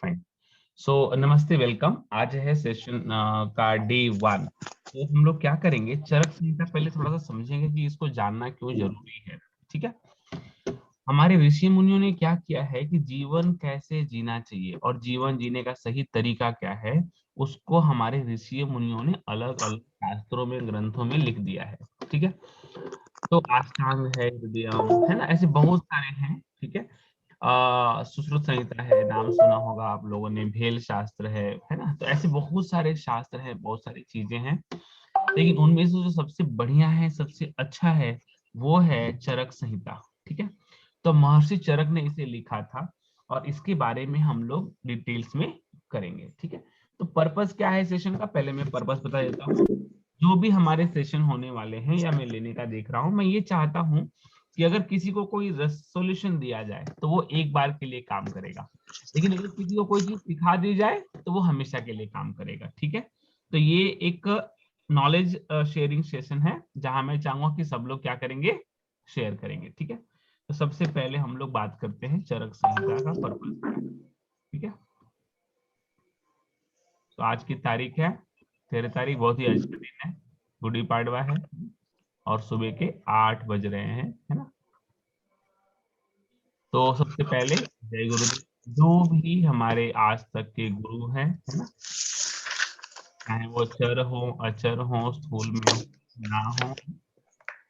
Fine. सो नमस्ते, welcome. आज है सेशन का डे 1। तो हम लोग क्या करेंगे, चरक संहिता पहले थोड़ा सा समझेंगे कि इसको जानना क्यों जरूरी है। ठीक है। हमारे ऋषि मुनियों ने क्या किया है कि जीवन कैसे जीना चाहिए और जीवन जीने का सही तरीका क्या है, उसको हमारे ऋषि मुनियों ने अलग अलग शास्त्रों में, ग्रंथों में लिख दिया है। ठीक है। तो अष्टांग है, हृदयम है ना, ऐसे बहुत सारे हैं। ठीक है। सुश्रुत संहिता है, नाम सुना होगा आप लोगों ने, भेल शास्त्र है ना। तो ऐसे बहुत सारे शास्त्र हैं, बहुत सारी चीजें हैं, लेकिन उनमें से जो सबसे बढ़िया है, सबसे अच्छा है, वो है चरक संहिता। ठीक है। तो महर्षि चरक ने इसे लिखा था और इसके बारे में हम लोग डिटेल्स में करेंगे। ठीक है। तो पर्पस क्या है सेशन का, पहले मैं पर्पस बता देता हूँ। जो भी हमारे सेशन होने वाले हैं या मैं लेने का देख रहा हूँ, मैं ये चाहता हूँ कि अगर किसी को कोई सॉल्यूशन दिया जाए तो वो एक बार के लिए काम करेगा, लेकिन अगर किसी को कोई चीज सिखा दी जाए तो वो हमेशा के लिए काम करेगा। ठीक है। तो ये एक नॉलेज शेयरिंग सेशन है जहां मैं चाहूंगा कि सब लोग क्या करेंगे, शेयर करेंगे। ठीक है। तो सबसे पहले हम लोग बात करते हैं चरक संहिता का पर्पस। ठीक है। तो आज की तारीख है 13 तारीख, बहुत ही अच्छा दिन है, गुड़ी पाड़वा है और सुबह के 8 बज रहे हैं, है ना। तो सबसे पहले जय गुरुदेव। जो भी हमारे आज तक के गुरु हैं, है ना, चाहे वो चर हो, अचर हो, स्थूल में हो, ना हो,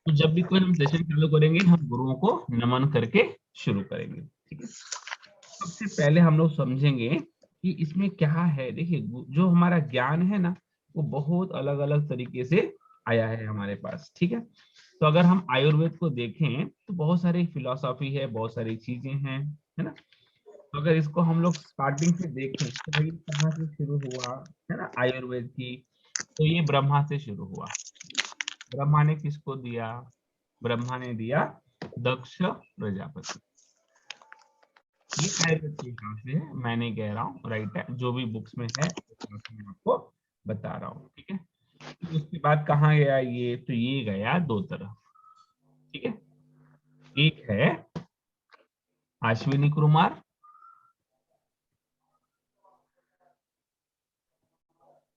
तो जब भी कोई हम सेशन चालू करेंगे हम गुरुओं को नमन करके शुरू करेंगे। ठीक है। सबसे पहले हम लोग समझेंगे कि इसमें क्या है। देखिए, जो हमारा ज्ञान है ना, वो बहुत अलग अलग तरीके से आया है हमारे पास। ठीक है। तो अगर हम आयुर्वेद को देखें तो बहुत सारी फिलॉसफी है, बहुत सारी चीजें हैं, है ना। तो अगर इसको हम लोग स्टार्टिंग से देखें तो भाई कहाँ से शुरू हुआ, है ना, आयुर्वेद की, तो ये ब्रह्मा से शुरू हुआ। ब्रह्मा ने किसको दिया, ब्रह्मा ने दिया दक्ष प्रजापति। ये आयुर्वेद के हिसाब से है, मैं नहीं कह रहा हूँ, राइट है, जो भी बुक्स में है उस हिसाब से मैं आपको बता रहा हूँ। ठीक है। तो उसके बाद कहाँ गया ये, तो ये गया दो तरफ। ठीक है। एक है अश्विनी कुमार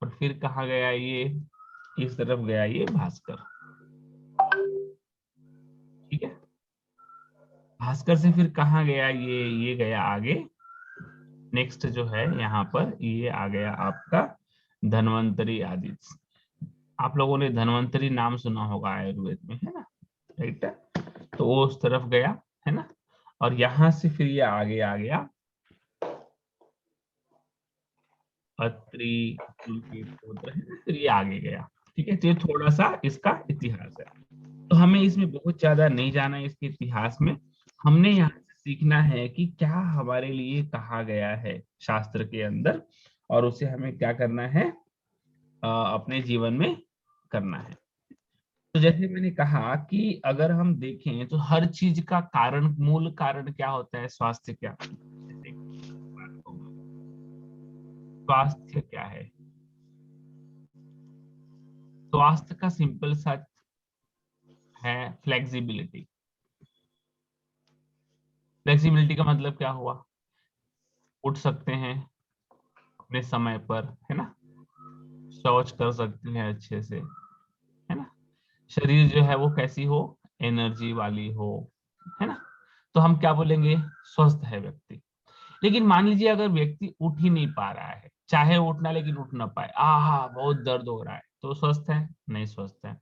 और फिर कहाँ गया ये, इस तरफ गया ये भास्कर। ठीक है। भास्कर से फिर कहाँ गया ये गया आगे। नेक्स्ट जो है यहाँ पर ये आ गया आपका धन्वंतरी आदित्य। आप लोगों ने धन्वंतरी नाम सुना होगा आयुर्वेद में, है ना, राइट है। तो वो उस तरफ गया, है ना। और यहां से फिर ये आगे आ गया अत्रि कुल के पुत्र, है ना, फिर ये आगे गया। ठीक है। तो ये थोड़ा सा इसका इतिहास है। तो हमें इसमें बहुत ज्यादा नहीं जाना है इसके इतिहास में। हमने यहाँ से सीखना है कि क्या हमारे लिए कहा गया है शास्त्र के अंदर, और उसे हमें क्या करना है, अपने जीवन में करना है। तो जैसे मैंने कहा कि अगर हम देखें तो हर चीज का कारण, मूल कारण क्या होता है, स्वास्थ्य। क्या स्वास्थ्य क्या है, स्वास्थ्य का सिंपल सा है फ्लेक्सिबिलिटी। फ्लेक्सिबिलिटी का मतलब क्या हुआ, उठ सकते हैं अपने समय पर, है ना, शौच कर सकते हैं अच्छे से, है ना, शरीर जो है वो कैसी हो, एनर्जी वाली हो, है ना। तो हम क्या बोलेंगे, स्वस्थ है व्यक्ति। लेकिन मान लीजिए अगर व्यक्ति उठ ही नहीं पा रहा है, चाहे उठना लेकिन उठ ना पाए, आहा बहुत दर्द हो रहा है, तो स्वस्थ है, नहीं स्वस्थ है।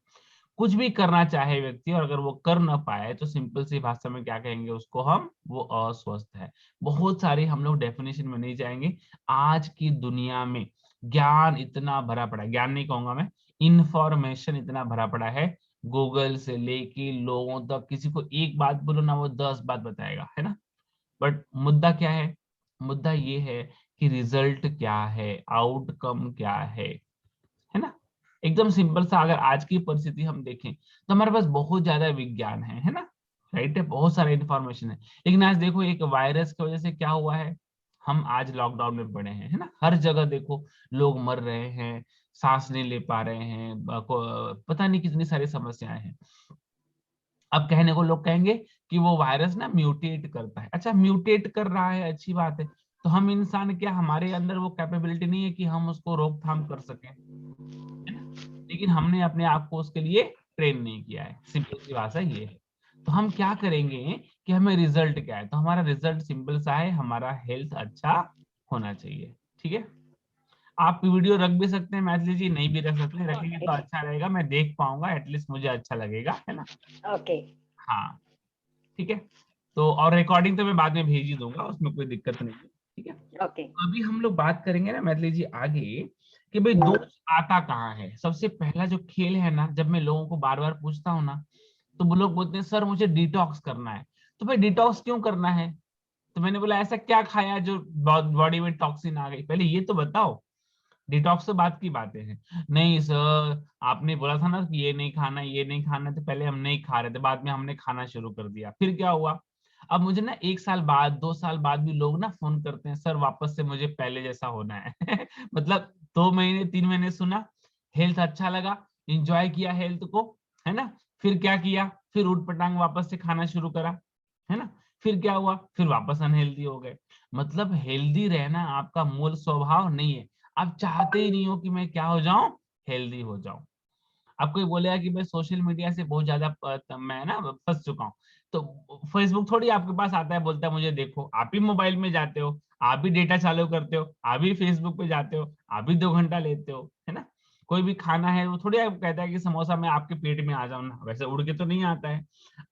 कुछ भी करना चाहे व्यक्ति और अगर वो कर ना पाए तो सिंपल सी भाषा में क्या कहेंगे उसको हम, वो अस्वस्थ है। बहुत सारी हम लोग डेफिनेशन में नहीं जाएंगे। आज की दुनिया में ज्ञान इतना भरा पड़ा है, ज्ञान नहीं कहूंगा मैं, इंफॉर्मेशन इतना भरा पड़ा है, गूगल से लेके लोगों तक, किसी को एक बात बोलो ना वो 10 बात बताएगा, है ना। बट मुद्दा क्या है, मुद्दा ये है कि रिजल्ट क्या है, आउटकम क्या है ना। एकदम सिंपल सा अगर आज की परिस्थिति हम देखें तो हमारे पास बहुत ज्यादा विज्ञान है ना, राइट है, बहुत सारा इंफॉर्मेशन है। लेकिन आज देखो एक वायरस की वजह से क्या हुआ है, हम आज लॉकडाउन में पड़े हैं, है ना। हर जगह देखो लोग मर रहे हैं, सांस नहीं ले पा रहे हैं, पता नहीं कितनी सारी समस्याएं हैं। अब कहने को लोग कहेंगे कि वो वायरस ना म्यूटेट करता है। अच्छा, म्यूटेट कर रहा है, अच्छी बात है, तो हम इंसान क्या, हमारे अंदर वो कैपेबिलिटी नहीं है कि हम उसको रोकथाम कर सकें, है ना। लेकिन हमने अपने आप को उसके लिए ट्रेन नहीं किया है, सिंपल सी भाषा ये है। तो हम क्या करेंगे कि हमें रिजल्ट क्या है, तो हमारा रिजल्ट सिंपल सा है, हमारा हेल्थ अच्छा होना चाहिए। ठीक है, आप वीडियो रख भी सकते हैं मैथिली जी, नहीं भी रख सकते, रखेंगे तो अच्छा रहेगा, मैं देख पाऊंगा, एटलीस्ट मुझे अच्छा लगेगा, है ना। ओके। हाँ ठीक है, तो और रिकॉर्डिंग तो मैं बाद में भेज ही दूंगा, उसमें कोई दिक्कत नहीं है। ठीक है, ओके। अभी हम लोग बात करेंगे ना मैथिली जी आगे, कि भाई दोष आता कहाँ है। सबसे पहला जो खेल है ना, जब मैं लोगों को बार बार पूछता हूँ ना, तो वो लोग बोलते हैं सर मुझे डिटॉक्स करना है। तो भाई डिटॉक्स क्यों करना है, तो मैंने बोला ऐसा क्या खाया जो बॉडी में टॉक्सिन आ गई, पहले ये तो बताओ। डिटॉक्स तो बात की बातें हैं, नहीं सर आपने बोला था ना कि ये नहीं खाना ये नहीं खाना, तो पहले हम नहीं खा रहे थे, बाद में हमने खाना शुरू कर दिया, फिर क्या हुआ। अब मुझे ना 1 साल बाद 2 साल बाद भी लोग ना फोन करते हैं, सर वापस से मुझे पहले जैसा होना है मतलब 2 महीने 3 महीने सुना, हेल्थ अच्छा लगा, इंजॉय किया हेल्थ को, है ना, फिर क्या किया, फिर उठ पटांग वापस से खाना शुरू करा, है ना, फिर क्या हुआ, फिर वापस अनहेल्दी हो गए। मतलब हेल्दी रहना आपका मूल स्वभाव नहीं है, आप चाहते ही नहीं हो कि मैं क्या हो जाऊं, हेल्दी हो जाऊं। आप कोई बोलेगा कि मैं सोशल मीडिया से बहुत ज्यादा मैं ना फंस चुका हूँ, तो फेसबुक थोड़ी आपके पास आता है बोलता है मुझे देखो, आप ही मोबाइल में जाते हो, आप भी डेटा चालू करते हो, आप भी फेसबुक पे जाते हो, आप भी 2 घंटा लेते हो, है ना। कोई भी खाना है वो थोड़ी आप कहता है कि समोसा मैं आपके पेट में आ जाऊं ना, वैसे उड़ के तो नहीं आता है।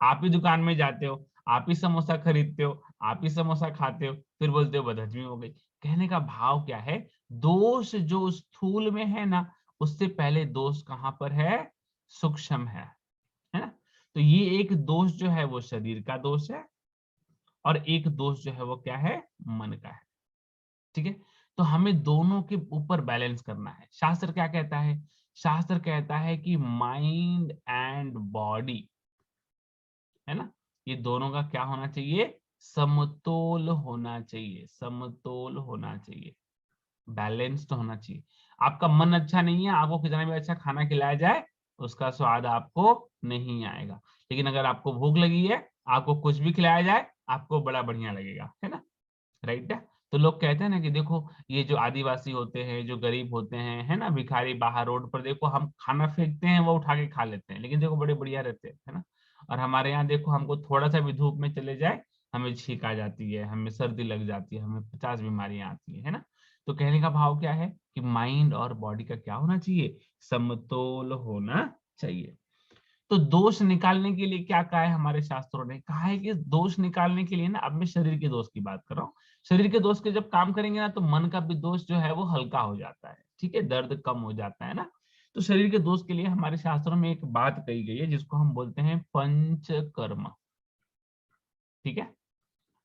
आप ही दुकान में जाते हो, आप ही समोसा खरीदते हो, आप ही समोसा खाते हो, फिर बोलते हो बदहजमी हो गई। कहने का भाव क्या है, दोष जो स्थूल में है ना, उससे पहले दोष कहाँ पर है, सूक्ष्म है ना। तो ये एक दोष जो है वो शरीर का दोष है, और एक दोष जो है वो क्या है, मन का है। ठीक है, तो हमें दोनों के ऊपर बैलेंस करना है। शास्त्र क्या कहता है, शास्त्र कहता है कि माइंड एंड बॉडी, है ना, ये दोनों का क्या होना चाहिए, समतोल होना चाहिए, समतोल होना चाहिए, बैलेंस्ड होना चाहिए। आपका मन अच्छा नहीं है, आपको कितना भी अच्छा खाना खिलाया जाए उसका स्वाद आपको नहीं आएगा, लेकिन अगर आपको भूख लगी है, आपको कुछ भी खिलाया जाए आपको बड़ा बढ़िया लगेगा, है ना, राइट है। तो लोग कहते हैं ना कि देखो ये जो आदिवासी होते हैं, जो गरीब होते हैं, है ना, भिखारी बाहर रोड पर, देखो हम खाना फेंकते हैं वो उठा के खा लेते हैं, लेकिन देखो बड़े बढ़िया रहते हैं, है ना। और हमारे यहाँ देखो, हमको थोड़ा सा भी धूप में चले जाए, हमें छींक आ जाती है, हमें सर्दी लग जाती है, हमें 50 बीमारियां आती है ना। तो कहने का भाव क्या है कि माइंड और बॉडी का क्या होना चाहिए, समतोल होना चाहिए। तो दोष निकालने के लिए क्या कहा है हमारे शास्त्रों ने, कहा है कि दोष निकालने के लिए ना, अब मैं शरीर के दोष की बात कर रहा हूँ, शरीर के दोष के जब काम करेंगे ना, तो मन का भी दोष जो है वो हल्का हो जाता है, ठीक है, दर्द कम हो जाता है ना। तो शरीर के दोष के लिए हमारे शास्त्रों में एक बात कही गई है जिसको हम बोलते हैं पंचकर्म। ठीक है,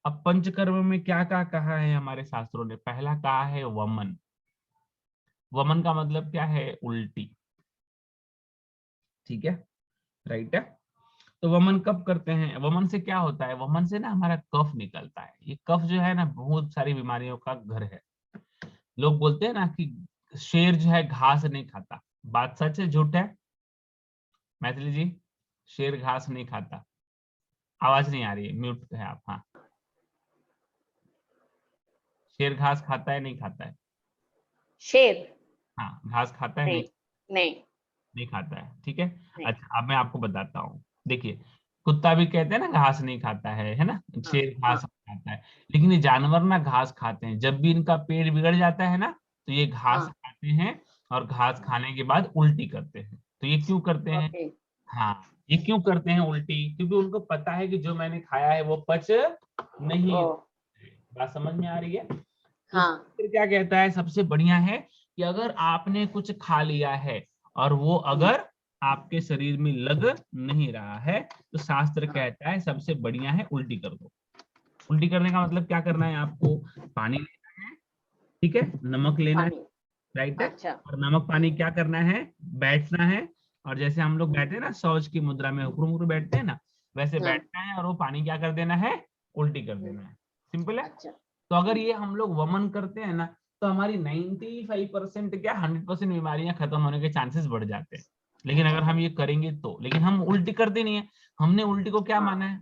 अब पंचकर्म में क्या क्या कहा है हमारे शास्त्रों ने, पहला कहा है वमन। वमन का मतलब क्या है, उल्टी। ठीक है, राइट है। तो वमन कब करते हैं, वमन से क्या होता है, वमन से ना हमारा कफ निकलता है, ये कफ जो है ना बहुत सारी बीमारियों का घर है। लोग बोलते हैं ना कि शेर जो है घास नहीं खाता, बात सच है झूठ है, मैथिली जी, शेर घास नहीं खाता, आवाज नहीं आ रही है, म्यूट है आप, हाँ। शेर घास खाता है नहीं खाता है, शेर। हाँ घास खाता है नहीं, नहीं। नहीं। नहीं खाता है, ठीक है। नहीं। अच्छा अब मैं आपको बताता हूँ, देखिए, कुत्ता भी कहते हैं ना घास नहीं खाता है ना, हाँ। शेर घास हाँ। नहीं खाता है, लेकिन ये जानवर ना घास खाते हैं, जब भी इनका पेट बिगड़ जाता है ना, तो ये घास हाँ। खाते हैं, और घास खाने के बाद उल्टी करते हैं। तो ये क्यों करते हैं, ओके। हाँ ये क्यों करते हैं उल्टी, क्योंकि उनको पता है कि जो मैंने खाया है वो पच नहीं ओ। रहा है। बात समझ में आ रही है। तो हाँ। फिर क्या कहता है, सबसे बढ़िया है कि अगर आपने कुछ खा लिया है और वो अगर आपके शरीर में लग नहीं रहा है, तो शास्त्र हाँ। कहता है सबसे बढ़िया है उल्टी कर दो। उल्टी करने का मतलब क्या करना है आपको, पानी लेना है, ठीक है, नमक लेना है, पानी। राइट है, अच्छा। और नमक पानी क्या करना है, बैठना है, और जैसे हम लोग बैठे हैं ना शौच की मुद्रा में हुक्र मुक्र बैठते हैं ना, वैसे हाँ। बैठना है, और वो पानी क्या कर देना है, उल्टी कर देना है, सिंपल है। अच्छा। तो अगर ये हम लोग वमन करते हैं ना, तो हमारी 95% क्या 100% बीमारियां खत्म होने के चांसेस बढ़ जाते हैं। लेकिन अगर हम ये करेंगे तो, लेकिन हम उल्टी करते नहीं है, हमने उल्टी को क्या हाँ। माना है,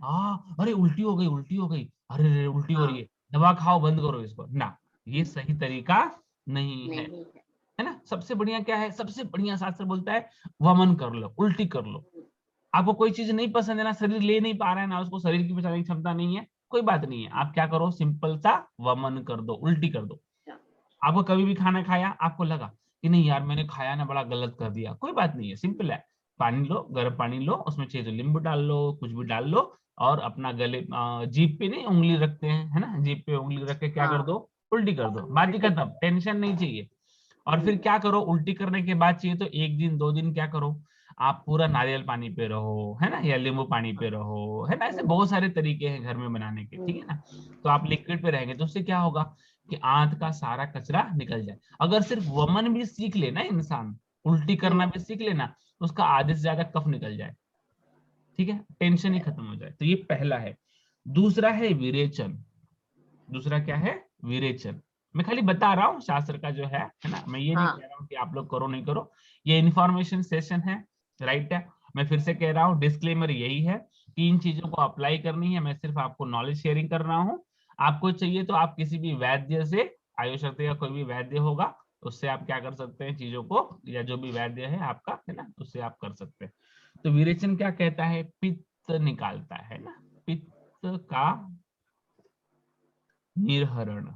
अरे उल्टी हो गई, उल्टी हो गई, अरे उल्टी हो हाँ। रही है, दवा खाओ बंद करो इसको ना, ये सही तरीका नहीं है, नहीं है। है ना। सबसे बढ़िया क्या है, सबसे बढ़िया शास्त्र बोलता है वमन कर लो, उल्टी कर लो। आपको कोई चीज नहीं पसंद है ना, शरीर ले नहीं पा रहा है ना, उसको शरीर की पचाने की क्षमता नहीं है, कोई बात नहीं है, आप क्या करो, सिंपल सा वमन कर दो, उल्टी कर दो। अच्छा, आपको कभी भी खाना खाया, आपको लगा कि नहीं यार मैंने खाया ना, बड़ा गलत कर दिया, कोई बात नहीं है, सिंपल है। पानी लो, गर्म पानी लो, उसमें चाहिए तो नींबू डाल लो, कुछ भी डाल लो, और अपना गले जीभ पे नहीं उंगली रखते हैं, है ना, जीभ पे उंगली रख के क्या कर हाँ, दो, उल्टी कर दो, बात ही उल्टी खत्म, कर। टेंशन नहीं चाहिए। और फिर क्या करो, उल्टी करने के बाद चाहिए तो एक दिन दो दिन क्या करो, आप पूरा नारियल पानी पे रहो, है ना, या नींबू पानी पे रहो, है ना, ऐसे बहुत सारे तरीके हैं घर में बनाने के, ठीक है ना। तो आप लिक्विड पे रहेंगे तो उससे क्या होगा कि आंत का सारा कचरा निकल जाए। अगर सिर्फ वमन भी सीख लेना इंसान, उल्टी करना भी सीख लेना, तो उसका आधे से ज्यादा कफ निकल जाए, ठीक है, टेंशन ही खत्म हो जाए। तो ये पहला है। दूसरा है विरेचन। दूसरा क्या है, विरेचन। मैं खाली बता रहा हूँ शास्त्र का जो है ना, मैं ये नहीं हाँ, कह रहा हूँ कि आप लोग करो नहीं करो, ये इन्फॉर्मेशन सेशन है, राइट है। मैं फिर से कह रहा हूँ, डिस्क्लेमर यही है कि इन चीजों को अप्लाई करनी है, मैं सिर्फ आपको नॉलेज शेयरिंग कर रहा हूँ। आपको चाहिए तो आप किसी भी वैद्य से, आयुष शक्ति का कोई भी वैद्य होगा, उससे आप क्या कर सकते हैं चीजों को, या जो भी वैद्य है आपका, है ना, उससे आप कर सकते हैं। तो विरेचन क्या कहता है, पित्त निकालता है ना, पित्त का निर्हरण,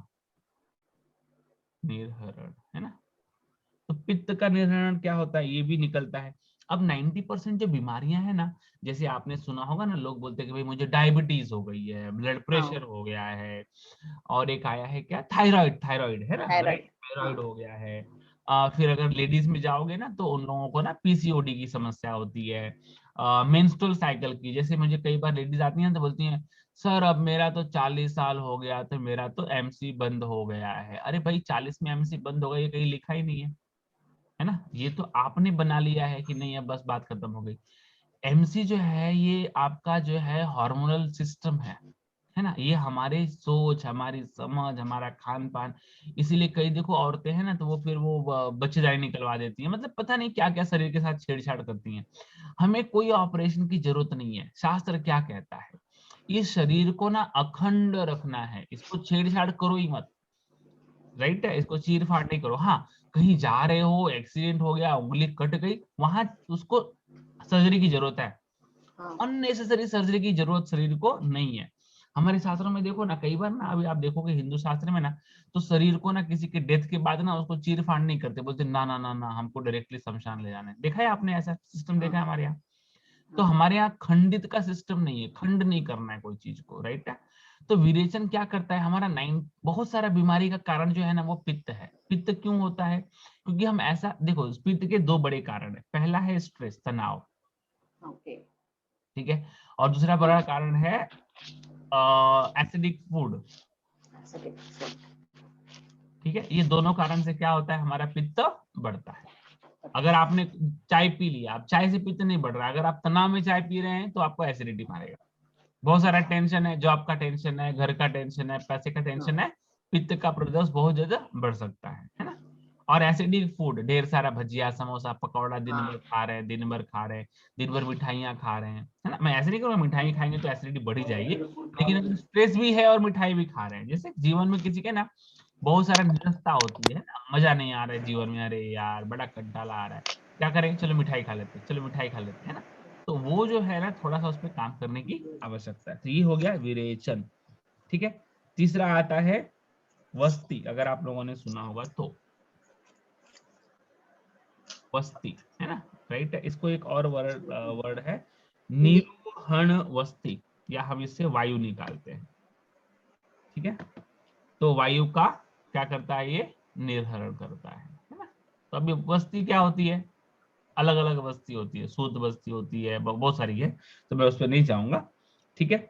निर्हरण, है ना। तो पित्त का निर्हरण क्या होता है, ये भी निकलता है। अब 90% जो बीमारियां हैं ना, जैसे आपने सुना होगा ना, लोग बोलते हैं कि भाई मुझे डायबिटीज हो गई है, ब्लड प्रेशर हाँ, हो गया है, और एक आया है क्या, थायराइड, थायराइड है ना, राइट, थायराइड। हाँ, थायराइड हो गया है। फिर अगर लेडीज में जाओगे ना, तो उन लोगों को ना पीसीओडी की समस्या होती है। मेंस्ट्रुअल साइकिल की, जैसे मुझे कई बार लेडीज आती हैं तो बोलती हैं सर अब मेरा तो 40 साल हो गया, तो मेरा तो एमसी बंद हो गया है। अरे भाई 40 में एमसी बंद हो गया, ये कहीं लिखा ही नहीं है ना, ये तो आपने बना लिया है कि नहीं, अब बस बात खत्म हो गई। एमसी जो है ये आपका जो है हार्मोनल सिस्टम है ना, ये हमारे सोच, हमारी समझ, हमारा खान पान, इसीलिए कई देखो औरतें हैं ना, तो वो फिर वो बच्चेदानी निकलवा देती हैं, मतलब पता नहीं क्या क्या शरीर के साथ छेड़छाड़ करती हैं। हमें कोई ऑपरेशन की जरूरत नहीं है, शास्त्र क्या कहता है, इस शरीर को ना अखंड रखना है, इसको छेड़छाड़ करो ही मत, राइट है, इसको चीर फाड़ नहीं करो। हाँ, कहीं जा रहे हो, एक्सीडेंट हो गया, उंगली कट गई, वहां उसको सर्जरी की जरूरत है, हाँ, अननेसेसरी सर्जरी की जरूरत शरीर को नहीं है। हमारे शास्त्रों में देखो ना, कई बार ना, अभी आप देखोगे हिंदू शास्त्र में ना, तो शरीर को ना किसी के डेथ के बाद ना उसको चीर फाड़ नहीं करते, बोलते ना ना ना ना, हमको डायरेक्टली शमशान ले जाना है। देखा है आपने ऐसा सिस्टम, देखा हाँ, है हमारे यहाँ। तो हाँ, हमारे यहाँ खंडित का सिस्टम नहीं है, खंड नहीं करना है कोई चीज को, राइट है। तो विरेचन क्या करता है, हमारा नाइन बहुत सारा बीमारी का कारण जो है ना वो पित्त है। पित्त क्यों होता है, क्योंकि हम ऐसा देखो, पित्त के दो बड़े कारण है, पहला है स्ट्रेस, तनाव, ओके। ठीक है, और दूसरा बड़ा कारण है एसिडिक फूड, ठीक है। ये दोनों कारण से क्या होता है, हमारा पित्त बढ़ता है। अगर आपने चाय पी लिया, आप चाय से पित्त नहीं बढ़ रहा, अगर आप तनाव में चाय पी रहे हैं तो आपको एसिडिटी मारेगा। बहुत सारा टेंशन है, जॉब का टेंशन है, घर का टेंशन है, पैसे का हाँ, टेंशन है, पित्त का प्रदोष बहुत ज्यादा बढ़ सकता है ना। और एसिडिक फूड, ढेर सारा भजिया समोसा पकौड़ा दिन भर हाँ, खा रहे हैं, दिन भर खा रहे हैं, दिन भर मिठाइयाँ खा रहे हैं, है ना। मैं ऐसे नहीं करूँगा मिठाई खाएंगे तो एसिडिटी बढ़ ही जाएगी, लेकिन अगर स्ट्रेस भी है और मिठाई भी खा रहे हैं, जैसे जीवन में किसी के ना बहुत सारा निरस्ता होती है ना, मजा नहीं आ रहा है जीवन में, अरे यार बड़ा कंटाला आ रहा है, क्या करें, चलो मिठाई खा लेते हैं, चलो मिठाई खा लेते हैं ना। तो वो जो है ना, थोड़ा सा उस पर काम करने की आवश्यकता है। तो ये हो गया विरेचन, ठीक है। तीसरा आता है वस्ती, अगर आप लोगों ने सुना होगा तो, वस्ती, है ना, राइट है। इसको एक और वर्ड वर्ड है, निरूहण वस्ती, या हम इससे वायु निकालते हैं, ठीक है। तो वायु का क्या करता है, ये निर्हरण करता है ना। तो अभी वस्ती क्या होती है, अलग अलग वस्ती होती है, शुद्ध वस्ती होती है, बहुत सारी है, तो मैं उस पर नहीं जाऊंगा, ठीक है।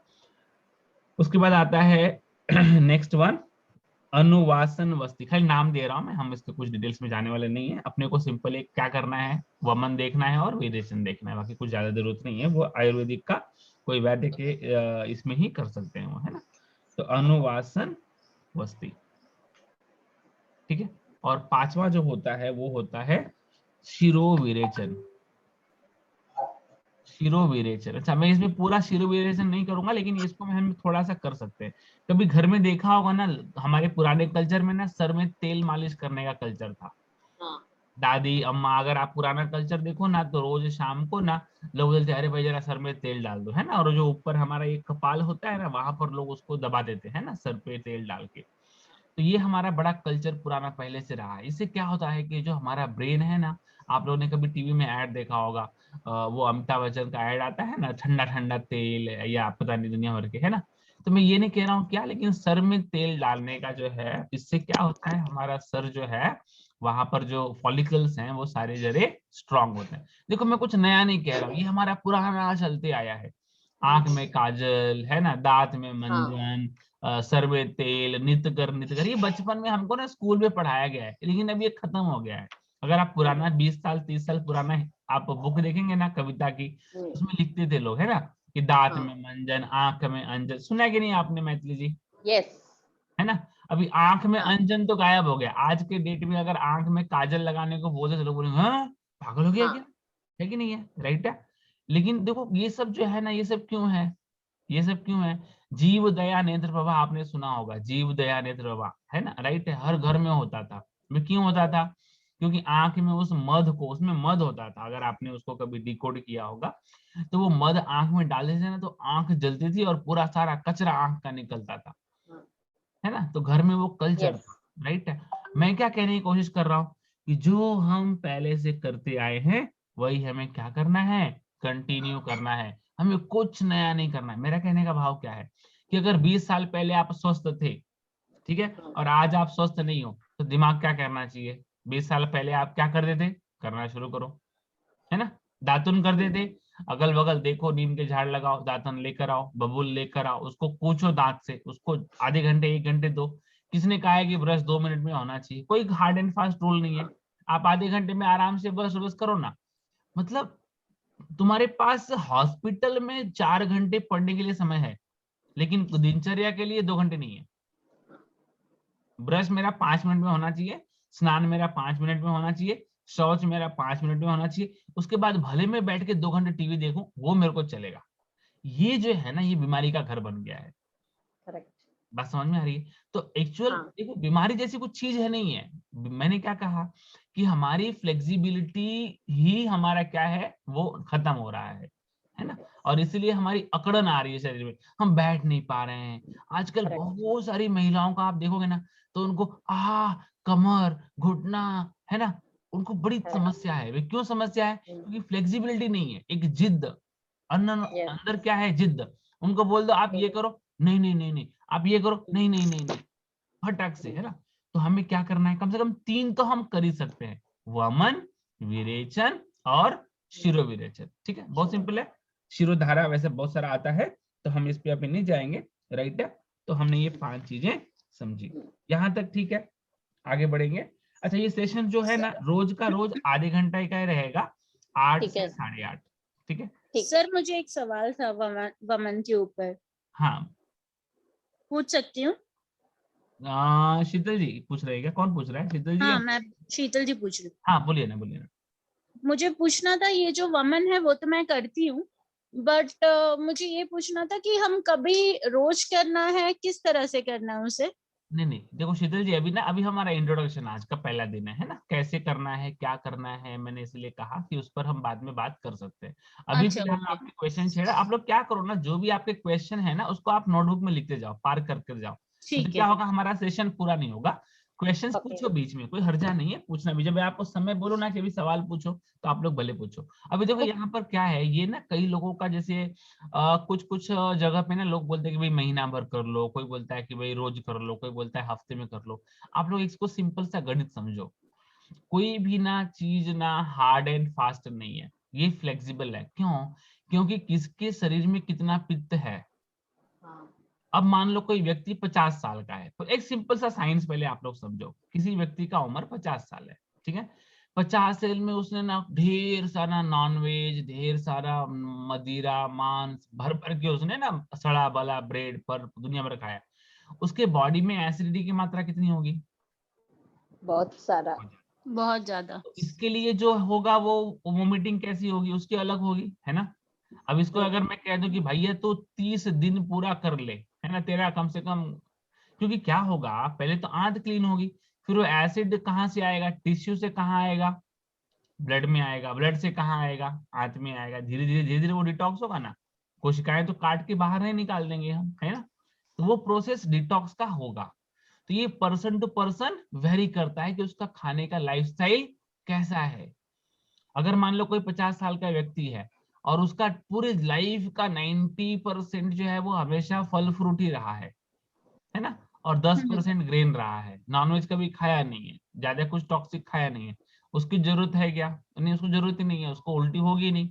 उसके बाद आता है नेक्स्ट वन, अनुवासन वस्ती। खाली नाम दे रहा हूं मैं, हम इसके कुछ डिटेल्स में जाने वाले नहीं है, अपने को सिंपल एक क्या करना है, वमन देखना है और विरेचन देखना है, बाकी कुछ ज्यादा जरूरत नहीं है, वो आयुर्वेदिक का कोई वैद्य के इसमें ही कर सकते हैं वो, है ना। तो अनुवासन वस्ती, ठीक है। और पांचवा जो होता है वो होता है शिरो विरेचन, शिरोविरेचन। अच्छा, मैं इसमें पूरा शिरोविरेचन नहीं करूंगा, लेकिन इसको हम थोड़ा सा कर सकते हैं। कभी घर में देखा होगा ना, हमारे पुराने कल्चर में ना सर में तेल मालिश करने का कल्चर था। हाँ दादी अम्मा, अगर आप पुराना कल्चर देखो ना, तो रोज शाम को ना लोग बोलते हैं, अरे भाई जरा सर में तेल डाल दो, है ना। और जो ऊपर हमारा एक कपाल होता है ना, वहां पर लोग उसको दबा देते हैं ना, सर पे तेल डाल के। तो ये हमारा बड़ा कल्चर पुराना पहले से रहा है। इससे क्या होता है कि जो हमारा ब्रेन है ना, आप लोगों ने कभी टीवी में ऐड देखा होगा, वो अमिताभ बच्चन का ऐड आता है ना, ठंडा ठंडा तेल, या पता नहीं दुनिया भर के, है ना। तो मैं ये नहीं कह रहा हूँ क्या, लेकिन सर में तेल डालने का जो है, इससे क्या होता है, हमारा सर जो है, वहां पर जो फॉलिकल्स हैं वो सारे जरे स्ट्रांग होते हैं। देखो मैं कुछ नया नहीं कह रहा हूँ, ये हमारा पुराना चलते आया है। आंख में काजल, है ना, दांत में हाँ मंजन, सर में तेल, नित कर, ये बचपन में हमको ना स्कूल में पढ़ाया गया है, लेकिन अब ये खत्म हो गया है। अगर आप पुराना 20 साल 30 साल पुराना आप बुक देखेंगे ना कविता की, उसमें लिखते थे लोग, है ना, कि दांत हाँ में मंजन, आंख में अंजन। सुना है कि नहीं आपने मैथिली जी, यस है ना। अभी आंख में हाँ अंजन तो गायब हो गया। आज के डेट में अगर आंख में काजल लगाने को बोलते तो लोग बोलेंगे, हाँ पागल हो गया क्या, हाँ है कि नहीं है, राइट है। लेकिन देखो ये सब जो है ना, ये सब क्यों है, ये सब क्यों है। जीव दया नेत्र प्रभा, आपने सुना होगा, जीव दया नेत्र प्रभा, है ना, राइट है, हर घर में होता था। वो क्यों होता था, क्योंकि आंख में उस मध को, उसमें मध होता था, अगर आपने उसको कभी डिकोड किया होगा, तो वो मध आंख में डालते थे ना, तो आंख जलती थी और पूरा सारा कचरा आंख का निकलता था, है ना। तो घर में वो कल्चर यस था, राइट है। मैं क्या कहने की कोशिश कर रहा हूँ, कि जो हम पहले से करते आए हैं, वही हमें क्या करना है, कंटिन्यू करना है। हमें कुछ नया नहीं करना है। मेरा कहने का भाव क्या है, कि अगर 20 साल पहले आप स्वस्थ थे, ठीक है, और आज आप स्वस्थ नहीं हो, तो दिमाग क्या करना चाहिए, 20 साल पहले आप क्या करते थे, करना शुरू करो, है ना। दातुन कर देते, अगल बगल देखो, नीम के झाड़ लगाओ, दातुन लेकर आओ, बबूल लेकर आओ, उसको पूछो दांत से, उसको आधे घंटे 1 घंटे दो। किसने कहा है कि ब्रश 2 मिनट में होना चाहिए, कोई हार्ड एंड फास्ट रूल नहीं है। आप आधे घंटे में आराम से ब्रश ब्रश करो ना। मतलब तुम्हारे पास हॉस्पिटल में 4 घंटे पढ़ने के लिए समय है, लेकिन दिनचर्या के लिए 2 घंटे नहीं है। ब्रश मेरा 5 मिनट में होना चाहिए, स्नान मेरा 5 मिनट में होना चाहिए, शौच मेरा 5 मिनट में होना चाहिए। उसके बाद भले मैं बैठ के 2 घंटे टीवी देखूं, वो मेरे को चलेगा। ये जो है ना, ये बीमारी का घर बन गया है। करेक्ट बात समझ में आ रही है। तो एक्चुअल हाँ देखो, बीमारी जैसी कुछ चीज है नहीं है। मैंने क्या कहा, कि हमारी फ्लेक्सिबिलिटी ही हमारा क्या है, वो खत्म हो रहा है ना। और इसलिए हमारी अकड़न आ रही है शरीर में, हम बैठ नहीं पा रहे हैं। आजकल करेक्ट बहुत सारी महिलाओं का आप देखोगे ना, तो उनको कमर, घुटना, है ना, उनको बड़ी करेक्ट समस्या है। वे क्यों समस्या है, क्योंकि फ्लेक्सिबिलिटी नहीं है, एक जिद्द, अंदर यस अंदर क्या है, जिद्द। उनको बोल दो आप ये करो, नहीं नहीं नहीं नहीं, आप ये करो, नहीं नहीं नहीं नहीं, फटक से, है ना। तो हमें क्या करना है, कम से कम 3 तो हम कर ही सकते हैं, वमन, विरेचन और शिरोविरेचन। ठीक है, बहुत सिंपल है। शिरोधारा वैसे बहुत सारा आता है, तो हम इस पे अभी नहीं जाएंगे, राइट है। तो हमने ये 5 चीजें समझी, यहां तक ठीक है, आगे बढ़ेंगे। अच्छा, ये सेशन जो है ना, रोज का रोज आधे घंटा का ही रहेगा, 8 ठीक से है 8:30, ठीक है। सर मुझे एक सवाल था वमन वमन के ऊपर, हाँ, पूछ सकती हूँ? शीतल जी पूछ रहे हैं क्या, कौन पूछ रहा है, शीतल जी या? हाँ मैं शीतल जी पूछ रही हाँ बोलिए ना, बोलिए ना। हूँ। मुझे पूछना था, ये जो वमन है वो तो मैं करती हूँ, बट मुझे ये पूछना था कि हम कभी रोज करना है, किस तरह से करना है उसे? नहीं नहीं, देखो शीतल जी, अभी ना, अभी हमारा इंट्रोडक्शन आज का पहला दिन है ना, कैसे करना है, क्या करना है, मैंने इसलिए कहा कि उस पर हम बाद में बात कर सकते हैं। अभी अच्छा फिलहाल ओके, आपके क्वेश्चन छेड़ा, आप लोग क्या करो ना, जो भी आपके क्वेश्चन है ना, उसको आप नोटबुक में लिखते जाओ, पार करके जाओ। नहीं तो ठीक क्या है। होगा, हमारा सेशन पूरा नहीं होगा। क्वेश्चंस ओके पूछो बीच में, कोई हर्जा नहीं है पूछना भी। जब मैं आपको समय बोलो ना कि अभी सवाल पूछो, तो आप लोग भले पूछो। अभी देखो यहाँ पर क्या है, ये ना कई लोगों का जैसे कुछ कुछ जगह पे ना लोग बोलते हैं कि भाई महीना भर कर लो, कोई बोलता है कि भाई रोज कर लो, कोई बोलता है हफ्ते में कर लो। आप लोग इसको सिंपल सा गणित समझो, कोई भी ना चीज ना हार्ड एंड फास्ट नहीं है, ये फ्लेक्सिबल है। क्यों, क्योंकि किसके शरीर में कितना पित्त है। हाँ अब मान लो कोई व्यक्ति 50 साल का है, तो एक सिंपल सा साइंस पहले आप लोग समझो, किसी व्यक्ति का उम्र 50 साल है, ठीक है। 50 साल में उसने ना ढेर सारा नॉनवेज, ढेर सारा मदिरा मांस भर भर के उसने ना सड़ा बला ब्रेड पर दुनिया भर खाया। उसके बॉडी में एसिडिटी की मात्रा कितनी होगी, बहुत सारा बहुत ज्यादा। तो इसके लिए जो होगा वो वोमिटिंग कैसी होगी, उसकी अलग होगी, है ना। अब इसको अगर मैं कह दूं कि भैया तो 30 दिन पूरा कर ले, है ना, तेरा कम से कम, क्योंकि क्या होगा, पहले तो आंत क्लीन होगी, फिर वो एसिड कहाँ से आएगा, टिश्यू से कहाँ आएगा, ब्लड में आएगा, ब्लड से कहाँ आएगा, आंत में आएगा, धीरे धीरे वो डिटॉक्स होगा ना, कोशिकाएं तो काट के बाहर नहीं निकाल देंगे हम, है ना, तो वो प्रोसेस डिटॉक्स का होगा। तो ये पर्सन टू पर्सन वेरी करता है कि उसका खाने का लाइफस्टाइल कैसा है। अगर मान लो कोई 50 साल का व्यक्ति है और उसका पूरी लाइफ का 90% जो है वो हमेशा फल फ्रूट ही रहा है ना, और 10% ग्रेन रहा है, नॉनवेज कभी खाया नहीं है, ज्यादा कुछ टॉक्सिक खाया नहीं है, उसकी जरूरत है क्या, नहीं, उसको जरूरत ही नहीं है, उसको उल्टी होगी नहीं।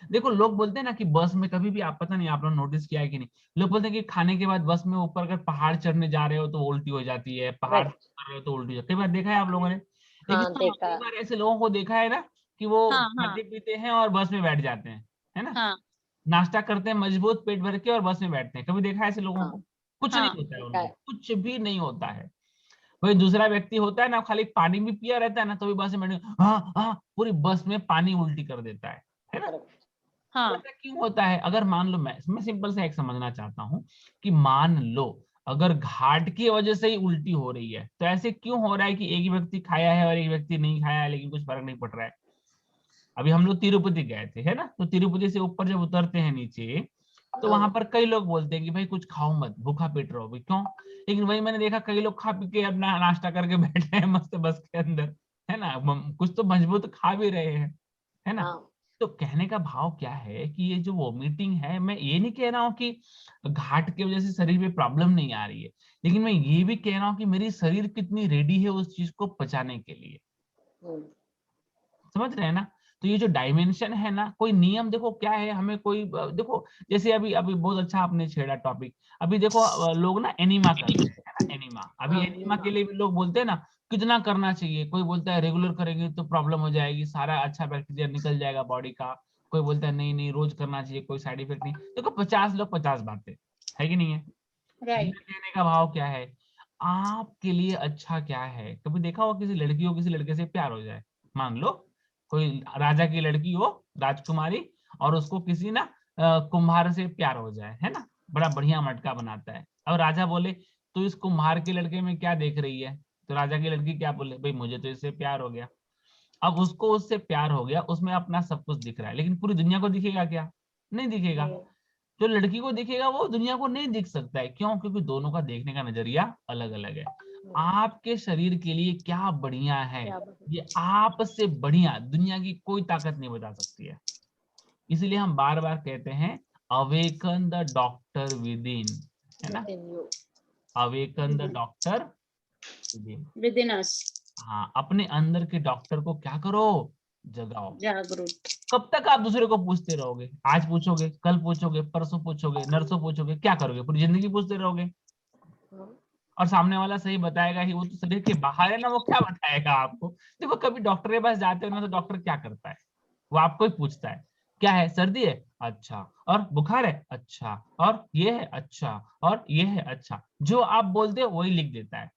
देखो लोग बोलते हैं ना कि बस में कभी भी, आप पता नहीं आप लोग नोटिस किया है कि नहीं, लोग बोलते हैं कि खाने के बाद बस में ऊपर अगर पहाड़ चढ़ने जा रहे हो तो उल्टी हो जाती है, पहाड़ Right. कर रहे हो तो उल्टी हो जाती है, कई बार देखा है आप लोगों ने। लेकिन हाँ हाँ, देखा। कई बार ऐसे लोगों को देखा है ना कि वो हाँ हाँ खाते पीते हैं और बस में बैठ जाते हैं, है ना, हाँ नाश्ता करते हैं मजबूत पेट भर के और बस में बैठते हैं, कभी देखा है ऐसे लोगों हाँ को, कुछ नहीं हाँ होता है देखा उनको, है। कुछ भी नहीं होता है। वही दूसरा व्यक्ति होता है ना, खाली पानी भी पिया रहता है ना, तो भी बस में बैठे, हाँ हाँ, पूरी बस में पानी उल्टी कर देता है ना। Correct. तो हाँ ऐसा क्यों होता है, अगर मान लो, मैं सिंपल से एक समझना चाहता हूँ कि मान लो अगर घाट की वजह से ही उल्टी हो रही है, तो ऐसे क्यों हो रहा है कि एक ही व्यक्ति खाया है और एक व्यक्ति नहीं खाया है लेकिन कुछ फर्क नहीं पड़ रहा है। अभी हम लोग तिरुपति गए थे, है ना, तो तिरुपति से ऊपर जब उतरते हैं नीचे, तो वहां पर कई लोग बोलते हैं कि भाई कुछ खाओ मत, भूखा पेट रहो, भाई क्यों, लेकिन वही मैंने देखा कई लोग खा पी के अपना नाश्ता करके बैठे हैं मस्त बस के अंदर, है ना, कुछ तो मजबूत खा भी रहे हैं, है ना। हाँ तो कहने का भाव क्या है कि ये जो वॉमिटिंग है, मैं ये नहीं कह रहा हूँ कि घाट की वजह से शरीर में प्रॉब्लम नहीं आ रही है, लेकिन मैं ये भी कह रहा हूँ कि मेरी शरीर कितनी रेडी है उस चीज को पचाने के लिए, हम्म, समझ रहे हैं ना। तो ये जो डायमेंशन है ना, कोई नियम देखो क्या है, हमें कोई देखो, जैसे अभी अभी बहुत अच्छा आपने छेड़ा टॉपिक, अभी देखो लोग ना एनीमा करते हैं, है ना, एनीमा, अभी हाँ एनीमा के लिए भी लोग बोलते हैं ना कितना करना चाहिए, कोई बोलता है रेगुलर करेंगे तो प्रॉब्लम हो जाएगी, सारा अच्छा बैक्टीरिया निकल जाएगा बॉडी का, कोई बोलता है नहीं नहीं रोज करना चाहिए, कोई साइड इफेक्ट नहीं, देखो 50 लोग 50 बातें, है कि नहीं है। मेरा राइट कहने का भाव क्या है, आपके लिए अच्छा क्या है, कभी देखा हो किसी लड़की हो किसी लड़के से प्यार हो जाए, मान लो कोई राजा की लड़की हो, राजकुमारी, और उसको किसी ना कुम्हार से प्यार हो जाए, है ना, बड़ा बढ़िया मटका बनाता है, अब राजा बोले तो इस कुम्हार के लड़के में क्या देख रही है, तो राजा की लड़की क्या बोले, भाई मुझे तो इससे प्यार हो गया। अब उसको उससे प्यार हो गया, उसमें अपना सब कुछ दिख रहा है, लेकिन पूरी दुनिया को दिखेगा क्या, नहीं दिखेगा। नहीं, जो लड़की को दिखेगा वो दुनिया को नहीं दिख सकता है, क्यों, क्योंकि दोनों का देखने का नजरिया अलग अलग है। आपके शरीर के लिए क्या बढ़िया है, क्या बोलूं? ये आपसे बढ़िया दुनिया की कोई ताकत नहीं बता सकती है। इसलिए हम बार बार कहते हैं awaken the doctor within, है ना, Within you. Awaken the doctor within. Within us, हाँ, अपने अंदर के डॉक्टर को क्या करो, जगाओ। जागरूक। कब तक आप दूसरे को पूछते रहोगे, आज पूछोगे, कल पूछोगे, परसों पूछोगे, नरसों पूछोगे, क्या करोगे, पूरी जिंदगी पूछते रहोगे, हाँ, और सामने वाला सही बताएगा ही, वो तो शरीर के बाहर है ना, वो क्या बताएगा आपको। देखो कभी डॉक्टर के पास जाते हो ना, तो डॉक्टर क्या करता है, वो आपको ही पूछता है क्या है, सर्दी है, अच्छा, और बुखार है, अच्छा, और ये है, अच्छा, और ये है, अच्छा, जो आप बोलते हो वही लिख देता है।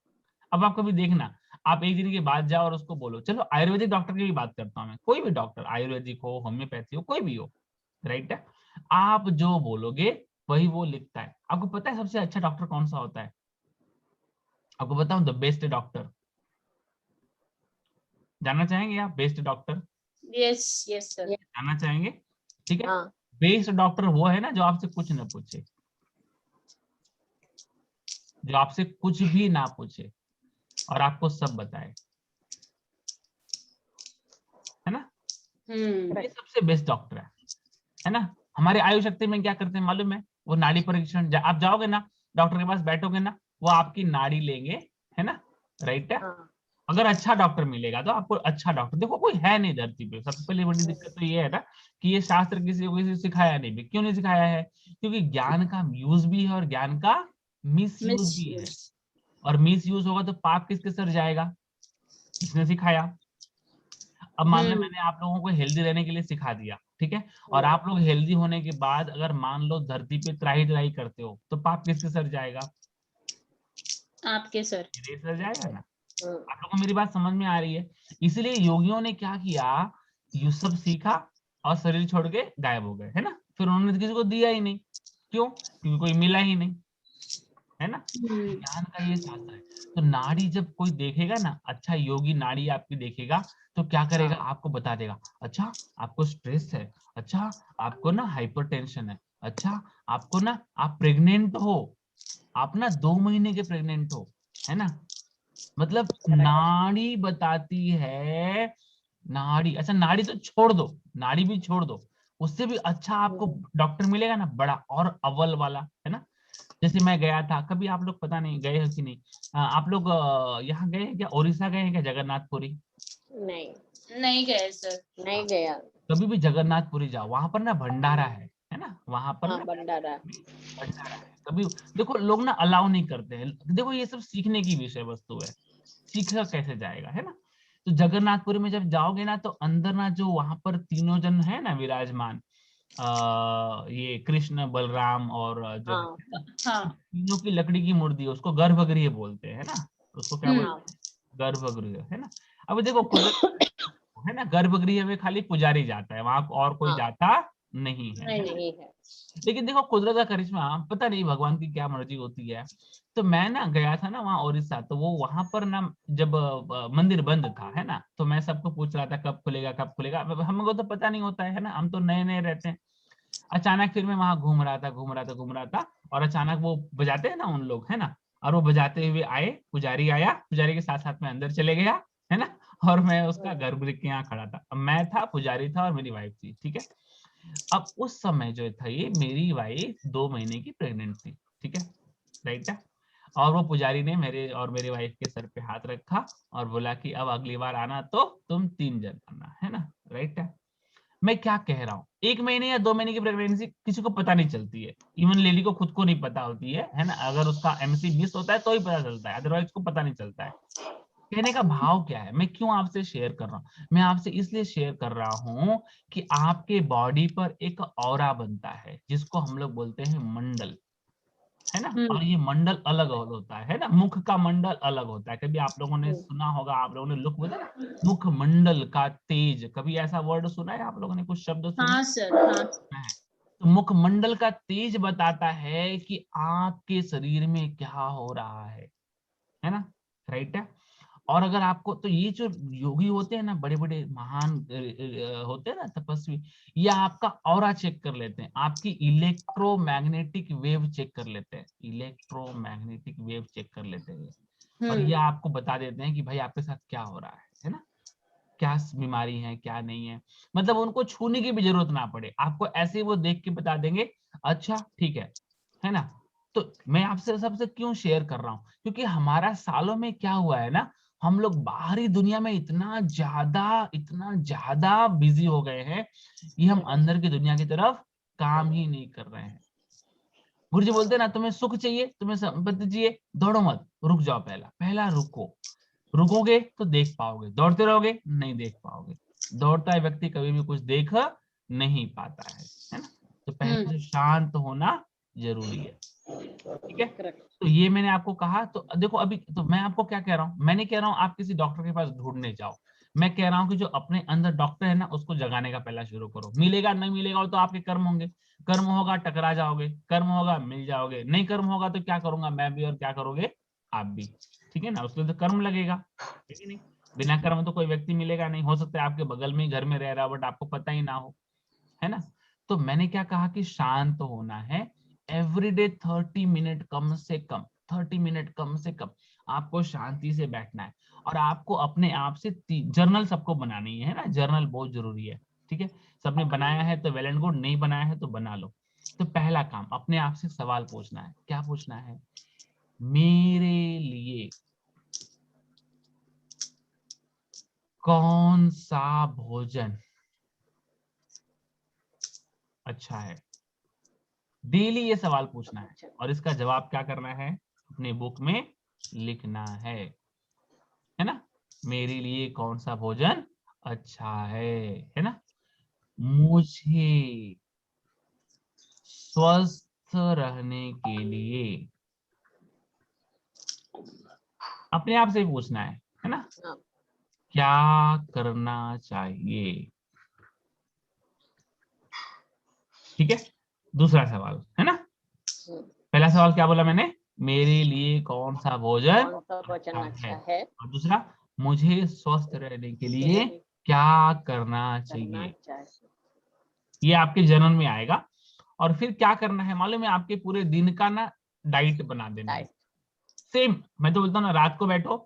अब आप कभी देखना, आप एक दिन के बाद जाओ और उसको बोलो, चलो आयुर्वेदिक डॉक्टर की भी बात करता हूँ मैं, कोई भी डॉक्टर, आयुर्वेदिक हो, होम्योपैथी हो, कोई भी हो, राइट है, आप जो बोलोगे वही वो लिखता है। आपको पता है सबसे अच्छा डॉक्टर कौन सा होता है, आपको बताऊं, द बेस्ट डॉक्टर, जानना चाहेंगे आप best doctor, yes yes sir. जानना चाहेंगे, ठीक है। हाँ बेस्ट डॉक्टर वो है ना जो आपसे कुछ ना पूछे, जो आपसे कुछ भी ना पूछे और आपको सब बताए, है ना, ये सबसे बेस्ट डॉक्टर है ना। हमारे आयु शक्ति में क्या करते हैं मालूम है, वो नाड़ी परीक्षण, आप जाओगे ना डॉक्टर के पास बैठोगे ना, वो आपकी नाड़ी लेंगे, है ना, राइट है। हाँ अगर अच्छा डॉक्टर मिलेगा तो आपको अच्छा डॉक्टर, देखो कोई है नहीं धरती पे, सबसे पहले बड़ी दिक्कत तो ये है ना कि ये शास्त्र किसी को किसी सिखाया नहीं भी, क्यों नहीं सिखाया है, क्योंकि ज्ञान का यूज भी है और ज्ञान का मिस यूज मिस भी है, यूज। और मिस यूज होगा तो पाप किसके सर जाएगा, जिसने सिखाया। अब मान लो मैंने आप लोगों को हेल्दी रहने के लिए सिखा दिया, ठीक है, और आप लोग हेल्दी होने के बाद अगर मान लो धरती पे त्राही त्राही करते हो, तो पाप किसके सर जाएगा, आपके सर। मेरे सर जाएगा ना। हाँ, आप लोगों को मेरी बात समझ में आ रही है। इसलिए योगियों ने क्या किया, ये सब सीखा और शरीर छोड़ के गायब हो गए, है ना, फिर उन्होंने तो किसी को दिया ही नहीं, क्यों? क्योंकि कोई मिला ही नहीं, है ना। ज्ञान का ये शास्त्र है। तो नाड़ी जब कोई देखेगा ना, अच्छा योगी नाड़ी आपकी देखेगा तो क्या करेगा, आपको बता देगा, अच्छा आपको स्ट्रेस है, अच्छा आपको ना हाइपरटेंशन है, अच्छा आपको ना, आप प्रेग्नेंट हो, आप ना 2 महीने के प्रेग्नेंट हो, है ना। मतलब नाड़ी बताती है, नाड़ी, अच्छा नाड़ी तो छोड़ दो, नाड़ी भी छोड़ दो, उससे भी अच्छा आपको डॉक्टर मिलेगा ना, बड़ा और अव्वल वाला, है ना। जैसे मैं गया था, कभी आप लोग पता नहीं गए हो कि नहीं, आप लोग यहाँ गए हैं क्या, उड़ीसा गए हैं क्या, जगन्नाथपुरी? नहीं गए सर। नहीं गया। कभी भी जगन्नाथपुरी जाओ, वहां पर ना भंडारा है ना, वहां पर हाँ ना भंडारा। भंडारा है। कभी देखो लोग ना अलाउ नहीं करते हैं, देखो ये सब सीखने की विषय वस्तु है, सीखा कैसे जाएगा, है ना। तो जगन्नाथपुरी में जब जाओगे ना, तो अंदर ना जो वहां पर तीनों जन है ना विराजमान, ये कृष्ण बलराम और जो है हाँ हाँ। तीनों की लकड़ी की मूर्ति है, उसको गर्भगृह बोलते हैं, है ना। उसको क्या बोलते हाँ हैं, गर्भगृह, है ना। अब देखो कुदरत है ना, गर्भगृह में खाली पुजारी जाता है, वहां और कोई हाँ जाता नहीं है ना। नहीं है। लेकिन देखो कुदरत का करिश्मा, पता नहीं भगवान की क्या मर्जी होती है। तो मैं ना गया था ना वहाँ उड़ीसा, तो वो वहां पर ना जब मंदिर बंद था, है ना, तो मैं सबको पूछ रहा था कब खुलेगा कब खुलेगा, अब हमको तो पता नहीं होता है ना, हम तो नए नए रहते हैं। अचानक फिर मैं वहां घूम रहा था, और अचानक वो बजाते हैं ना उन लोग, है ना, और वो बजाते हुए आए, पुजारी आया, पुजारी के साथ साथ में अंदर चले गया, है ना। और मैं उसका गर्भगृह के यहाँ खड़ा था, अब मैं था, पुजारी था और मेरी वाइफ थी, ठीक है। अब उस समय जो था, ये मेरी वाइफ 2 महीने की प्रेग्नेंट थी, ठीक है, राइट है। और वो पुजारी ने मेरे और मेरी वाइफ के सर पे हाथ रखा और बोला कि अब अगली बार आना तो तुम 3 जन आना, है ना, राइट है। मैं क्या कह रहा हूँ, 1 महीने या 2 महीने की प्रेगनेंसी किसी को पता नहीं चलती है, इवन लेडी को खुद को नहीं पता होती है ना। अगर उसका एमसी मिस होता है तो ही पता चलता है, अदरवाइज को पता नहीं चलता है। कहने का भाव क्या है, मैं क्यों आपसे शेयर कर रहा हूँ, मैं आपसे इसलिए शेयर कर रहा हूँ कि आपके बॉडी पर एक ऑरा बनता है, जिसको हम लोग बोलते हैं मंडल, है ना। और ये मंडल अलग होता है ना, मुख का मंडल अलग होता है। कभी आप लोगों ने सुना होगा, आप लोगों ने लुक बोला ना, मुख मंडल का तेज, कभी ऐसा वर्ड सुना है आप लोगों ने, कुछ शब्द सुने हाँ सर हाँ। हैं? तो मुख मंडल का तेज बताता है कि आपके शरीर में क्या हो रहा है ना, राइट है। और अगर आपको, तो ये जो योगी होते हैं ना, बड़े बड़े महान होते हैं ना तपस्वी, ये आपका ऑरा चेक कर लेते हैं, आपकी इलेक्ट्रोमैग्नेटिक वेव चेक कर लेते हैं, इलेक्ट्रोमैग्नेटिक वेव चेक कर लेते हैं, और ये आपको बता देते हैं कि भाई आपके साथ क्या हो रहा है ना, क्या बीमारी है क्या नहीं है। मतलब उनको छूने की भी जरूरत ना पड़े, आपको ऐसे ही वो देख के बता देंगे, अच्छा ठीक है ना। तो मैं आपसे सबसे क्यों शेयर कर रहा हूँ, क्योंकि हमारा सालों में क्या हुआ है ना, हम लोग बाहरी दुनिया में इतना ज्यादा बिजी हो गए हैं कि हम अंदर की दुनिया की तरफ काम ही नहीं कर रहे हैं। गुरुजी बोलते हैं ना, तुम्हें सुख चाहिए, तुम्हें संपत्ति चाहिए, दौड़ो मत, रुक जाओ, पहला पहला रुको, रुकोगे तो देख पाओगे, दौड़ते रहोगे नहीं देख पाओगे। दौड़ता है व्यक्ति कभी भी कुछ देख नहीं पाता है ना। तो पहले जो शांत होना जरूरी है, ठीक है। तो ये मैंने आपको कहा, तो देखो अभी तो मैं आपको क्या कह रहा हूँ, मैं नहीं कह रहा हूँ आप किसी डॉक्टर के पास ढूंढने जाओ, मैं कह रहा हूँ कि जो अपने अंदर डॉक्टर है ना, उसको जगाने का पहला शुरू करो। मिलेगा नहीं मिलेगा वो तो आपके कर्म होंगे, कर्म होगा टकरा जाओगे, कर्म होगा मिल जाओगे, नहीं कर्म होगा तो क्या करूंगा मैं भी और क्या करोगे आप भी, ठीक है ना। उसके तो कर्म लगेगा, ठीक है नहीं, बिना कर्म तो कोई व्यक्ति मिलेगा नहीं, हो सकता है आपके बगल में ही घर में रह रहा बट आपको पता ही ना हो, है ना। तो मैंने क्या कहा कि शांत होना है, एवरीडे 30 मिनट कम से कम, 30 मिनट कम से कम आपको शांति से बैठना है। और आपको अपने आप से जर्नल सबको बनानी है ना, जर्नल बहुत जरूरी है, ठीक है। सबने बनाया है तो वेल एंड गुड, नहीं बनाया है तो बना लो। तो पहला काम, अपने आप से सवाल पूछना है, क्या पूछना है, मेरे लिए कौन सा भोजन अच्छा है। डेली ये सवाल पूछना है और इसका जवाब क्या करना है, अपने बुक में लिखना है ना। मेरे लिए कौन सा भोजन अच्छा है ना। मुझे स्वस्थ रहने के लिए अपने आप से ही पूछना है ना, क्या करना चाहिए। ठीक है, दूसरा सवाल है ना, पहला सवाल क्या बोला मैंने, मेरे लिए कौन सा भोजन कौन सा भोजन अच्छा अच्छा है, और दूसरा मुझे स्वस्थ रहने के लिए क्या करना चाहिए। ये आपके जर्नल में आएगा। और फिर क्या करना है मालूम है, आपके पूरे दिन का ना डाइट बना देना है। सेम मैं तो बोलता हूँ ना, रात को बैठो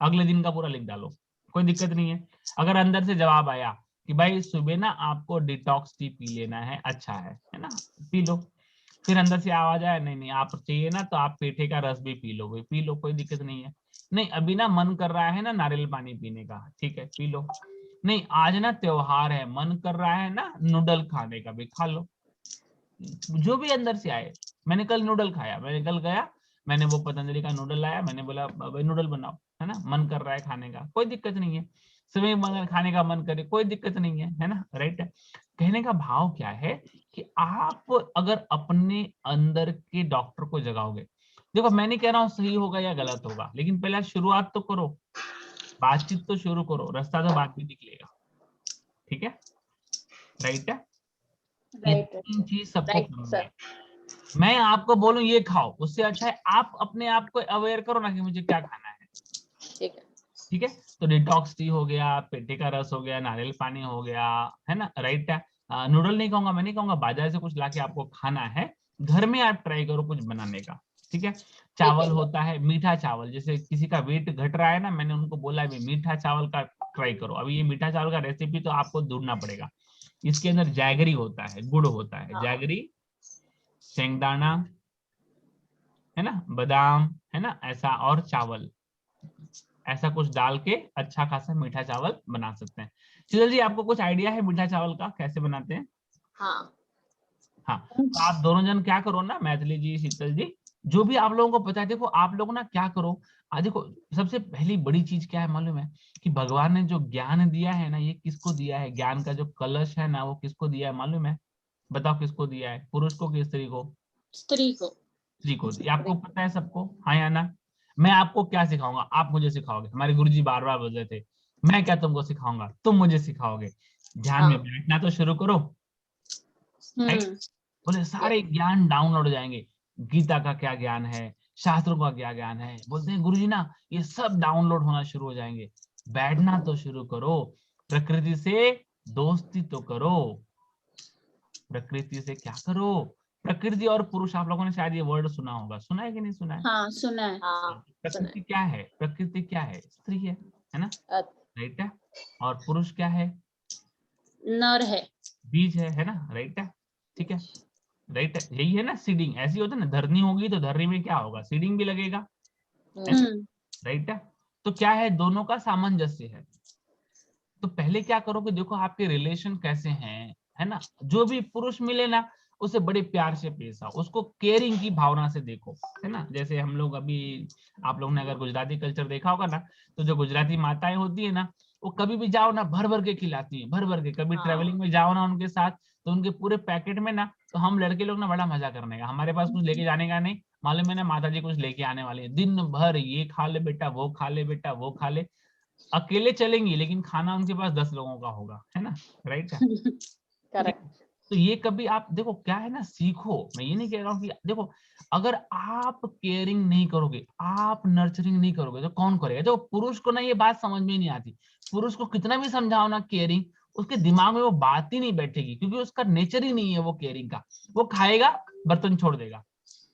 अगले दिन का पूरा लिख डालो, कोई दिक्कत नहीं है। अगर अंदर से जवाब आया कि भाई सुबह ना आपको डिटॉक्स टी पी लेना है, अच्छा है ना, पी लो। फिर अंदर से आवाज आया नहीं नहीं आप चाहिए ना तो आप पेठे का रस भी पी लो, भाई पी लो, कोई दिक्कत नहीं है। नहीं अभी ना मन कर रहा है ना नारियल पानी पीने का, ठीक है पी लो। नहीं आज ना त्योहार है, मन कर रहा है ना नूडल खाने का, भी खा लो, जो भी अंदर से आए। मैंने कल नूडल खाया, मैंने कल गया, मैंने वो पतंजलि का नूडल लाया, मैंने बोला भाई नूडल बनाओ, है ना, मन कर रहा है खाने का, कोई दिक्कत नहीं है। सुबह मगर खाने का मन करे, कोई दिक्कत नहीं है ना, राइट है। कहने का भाव क्या है कि आप अगर अपने अंदर के डॉक्टर को जगाओगे, देखो मैं नहीं कह रहा हूँ सही होगा या गलत होगा, लेकिन पहले शुरुआत तो करो, बातचीत तो शुरू करो, रास्ता तो बाद में निकलेगा, ठीक है, राइट है। ये तीन चीज सबको करना है। मैं आपको बोलूं ये खाओ, उससे अच्छा है आप अपने आप को अवेयर करो ना कि मुझे क्या खाना है, ठीक है। तो डिटॉक्स टी हो गया, पेठे का रस हो गया, नारियल पानी हो गया, है ना, राइट है। नूडल नहीं कहूंगा, मैं नहीं कहूंगा बाजार से कुछ लाके आपको खाना है, घर में आप ट्राई करो कुछ बनाने का, ठीक है। चावल होता है मीठा चावल, जैसे किसी का वेट घट रहा है ना, मैंने उनको बोला है मीठा चावल का ट्राई करो। अभी ये मीठा चावल का रेसिपी तो आपको ढूंढना पड़ेगा। इसके अंदर जैगरी होता है, गुड़ होता है, जैगरी, शेंगदाना, है ना, बादाम, है ना, ऐसा, और चावल, ऐसा कुछ डाल के अच्छा खासा मीठा चावल बना सकते हैं। शीतल जी आपको कुछ आइडिया है मीठा चावल का कैसे बनाते हैं? हाँ हाँ, तो आप दोनों जन क्या करो ना, मैथिली जी, शीतल जी, जो भी आप लोगों को पता है, देखो आप लोग ना क्या करो, आज देखो सबसे पहली बड़ी चीज क्या है मालूम है, कि भगवान ने जो ज्ञान दिया है ना, ये किसको दिया है, ज्ञान का जो कलश है ना वो किसको दिया है मालूम है? बताओ किसको दिया है, पुरुष को कि स्त्री को? स्त्री को। स्त्री को। ये आपको पता है सबको, हाँ या ना? मैं आपको क्या सिखाऊंगा, आप मुझे सिखाओगे, हमारे गुरुजी बार बार बोल रहे थे, मैं क्या तुमको सिखाऊंगा, तुम मुझे सिखाओगे। ध्यान में बैठना तो शुरू करो, राइट। बोले सारे ज्ञान डाउनलोड हो जाएंगे, गीता का क्या ज्ञान है, शास्त्रों का क्या ज्ञान है, बोलते हैं गुरुजी ना ये सब डाउनलोड होना शुरू हो जाएंगे। बैठना तो शुरू करो, प्रकृति से दोस्ती तो करो, प्रकृति से क्या करो, प्रकृति और पुरुष, आप लोगों ने शायद ये वर्ड सुना होगा, सुना है कि नहीं सुना है? हाँ सुना है। प्रकृति क्या है, प्रकृति क्या है, स्त्री है ना, राइट है। और पुरुष क्या है, नर है, बीज है ना, राइट है, ठीक है, राइट है, यही है ना, सीडिंग ऐसी होता है ना, धरनी होगी तो धरनी में क्या होगा, सीडिंग भी लगेगा, राइट है। तो क्या है, दोनों का सामंजस्य है। तो पहले क्या करो कि देखो आपके रिलेशन कैसे हैं, है ना, जो भी पुरुष मिले ना उसे बड़े प्यार से पेश आओ, उसको केयरिंग की भावना से देखो, है ना। जैसे हम लोग अभी, आप लोगों ने अगर गुजराती कल्चर देखा होगा ना, तो जो गुजराती माताएं होती है ना, वो कभी भी जाओ ना भर भर के खिलाती है, भर भर के। कभी ट्रेवलिंग में जाओ ना उनके साथ, तो उनके पूरे पैकेट में ना, तो हम लड़के लोग ना बड़ा मजा करने का, हमारे पास कुछ लेके जाने का नहीं, मालूम है ना माता जी कुछ लेके आने वाले हैं, दिन भर ये खा ले बेटा, वो खा ले बेटा, वो खा ले। अकेले चलेंगी लेकिन खाना उनके पास 10 लोगों का होगा, है ना, राइट है। तो ये कभी आप देखो क्या है ना, सीखो। मैं ये नहीं कह रहा हूँ कि देखो, अगर आप केयरिंग नहीं करोगे, आप नर्चरिंग नहीं करोगे, तो कौन करेगा? देखो पुरुष को ना ये बात समझ में नहीं आती, पुरुष को कितना भी समझाओ ना केयरिंग, उसके दिमाग में वो बात ही नहीं बैठेगी, क्योंकि उसका नेचर ही नहीं है वो केयरिंग का। वो खाएगा बर्तन छोड़ देगा,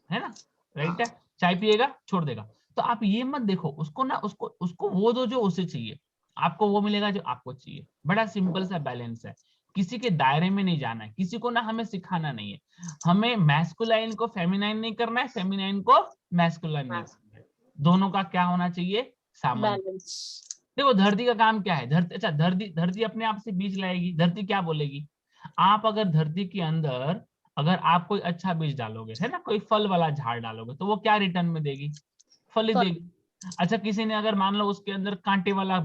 है ना, राइट है, चाय पिएगा छोड़ देगा। तो आप ये मत देखो उसको ना, उसको उसको वो दो जो उसे चाहिए, आपको वो मिलेगा जो आपको चाहिए। बड़ा सिंपल सा बैलेंस है, किसी के दायरे में नहीं जाना है, किसी को ना हमें सिखाना नहीं है, हमें मैस्कुलाइन को फेमिनाइन नहीं करना है, फेमिनाइन को मैस्कुलाइन नहीं करना है। दोनों का क्या होना चाहिए, सामंजस्य। देखो धरती का काम क्या है, धरती, अच्छा धरती, धरती अपने आप से बीज लाएगी, धरती क्या बोलेगी? आप अगर धरती के अंदर अगर आप कोई अच्छा बीज डालोगे, है ना, कोई फल वाला झाड़ डालोगे, तो वो क्या रिटर्न में देगी, फल ही देगी। अच्छा किसी ने अगर मान लो उसके अंदर कांटे वाला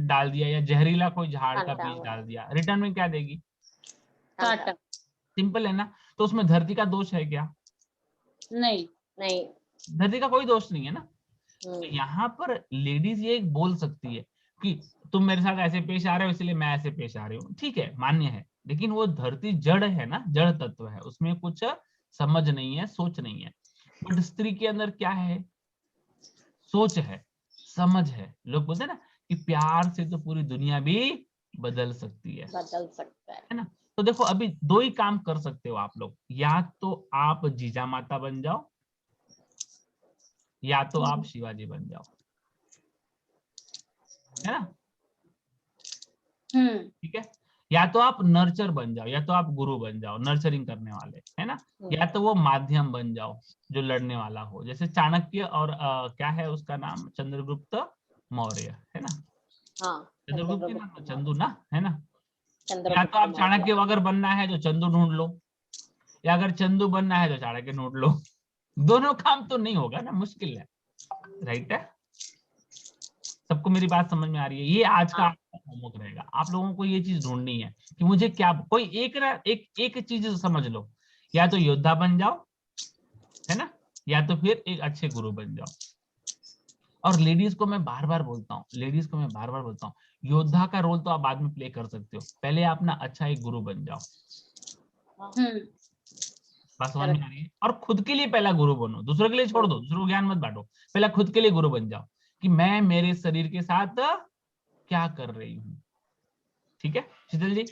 डाल दिया, या जहरीला कोई झाड़ का बीज डाल दिया, रिटर्न में क्या देगी, कांटा। सिंपल है ना। तो उसमें धरती का दोष है क्या? नहीं, धरती का कोई दोष नहीं है ना। तो यहाँ पर लेडीज ये बोल सकती है कि तुम मेरे साथ ऐसे पेश आ रहे हो इसलिए मैं ऐसे पेश आ रही हूँ, ठीक है, मान्य है, लेकिन वो धरती जड़ है ना, जड़ तत्व है, उसमें कुछ समझ नहीं है, सोच नहीं है। बट स्त्री के अंदर क्या है? सोच है, समझ है। लोग बोलते हैं ना कि प्यार से तो पूरी दुनिया भी बदल सकती है बदल सकता है। ना। तो देखो अभी दो ही काम कर सकते हो आप लोग, या तो आप जीजा माता बन जाओ, या तो आप शिवाजी बन जाओ, है ना, ठीक है। या तो आप नर्चर बन जाओ, या तो आप गुरु बन जाओ, नर्चरिंग करने वाले, है ना। या तो वो माध्यम बन जाओ जो लड़ने वाला हो, जैसे चाणक्य और क्या है उसका नाम, चंद्रगुप्त मौर्य, है ना। हाँ, चंद्रगुप्त के नाम चंदू ना, है ना। या तो चंद्रगुप्त आप मौर्य। चाणक्य अगर बनना है तो चंदू ढूंढ लो, या अगर चंदू बनना है तो चाणक्य ढूंढ लो। दोनों काम तो नहीं होगा ना, मुश्किल है, राइट है। सबको मेरी बात समझ में आ रही है? ये आज का हाँ। आपका होमवर्क रहेगा, आप लोगों को ये चीज ढूंढनी है कि मुझे क्या, कोई एक ना एक चीज समझ लो, या तो योद्धा बन जाओ, है ना, या तो फिर एक अच्छे गुरु बन जाओ। और लेडीज को मैं बार बार बोलता हूँ, लेडीज को मैं बार बार बोलता हूँ, योद्धा का रोल तो आप बाद में प्ले कर सकते हो, पहले आप ना अच्छा एक गुरु बन जाओ। बात समझ में आ रही है? और खुद के लिए पहला गुरु बनो, दूसरों के लिए छोड़ दो, दूसरों को ज्ञान मत बांटो, पहला खुद के लिए गुरु बन जाओ कि मैं मेरे शरीर के साथ क्या कर रही हूँ। ठीक है शीतल जी?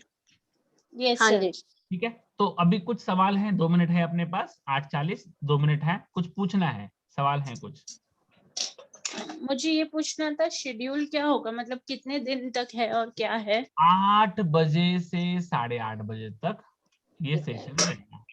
यस हाँ सर। जी। ठीक है, तो अभी कुछ सवाल हैं, 2 मिनट है अपने पास, 8:40, 2 मिनट है, कुछ पूछना है, सवाल है कुछ? मुझे ये पूछना था शेड्यूल क्या होगा, मतलब कितने दिन तक है और क्या है? 8 बजे से 8:30 बजे तक ये ठीक है। सेशन रहेगा।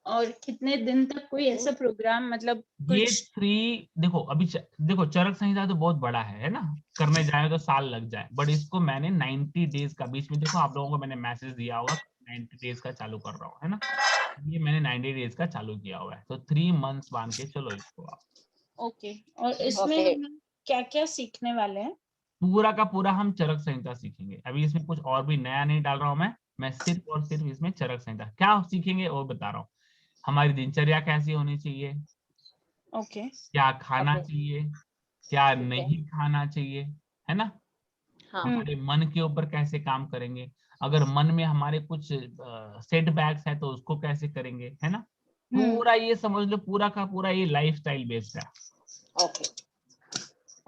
और कितने दिन तक कोई ऐसा प्रोग्राम, मतलब ये कुछ? 3, देखो अभी देखो चरक संहिता तो बहुत बड़ा है ना, करने जाए तो साल लग जाए, बट इसको मैंने 90 डेज का, बीच में देखो आप लोगों को मैंने मैसेज दिया होगा 90 डेज का चालू कर रहा हूँ, है ना, ये मैंने 90 डेज का चालू किया हुआ है, तो 3 मंथ्स मान के चलो इसको आप। ओके। और इसमें ओके। हम क्या क्या सीखने वाले हैं? पूरा का पूरा हम चरक संहिता सीखेंगे, अभी इसमें कुछ और भी नया नहीं डाल रहा हूँ मैं सिर्फ और सिर्फ इसमें चरक संहिता क्या सीखेंगे वो बता रहा हूँ। हमारी दिनचर्या कैसी होनी चाहिए, ओके। क्या खाना ओके। चाहिए, क्या ठीक है। नहीं खाना चाहिए, है ना, हाँ। हमारे मन के ऊपर कैसे काम करेंगे, अगर मन में हमारे कुछ सेटबैक्स है तो उसको कैसे करेंगे, है ना। पूरा ये समझ लो, पूरा का पूरा ये लाइफस्टाइल बेस्ड है। ओके।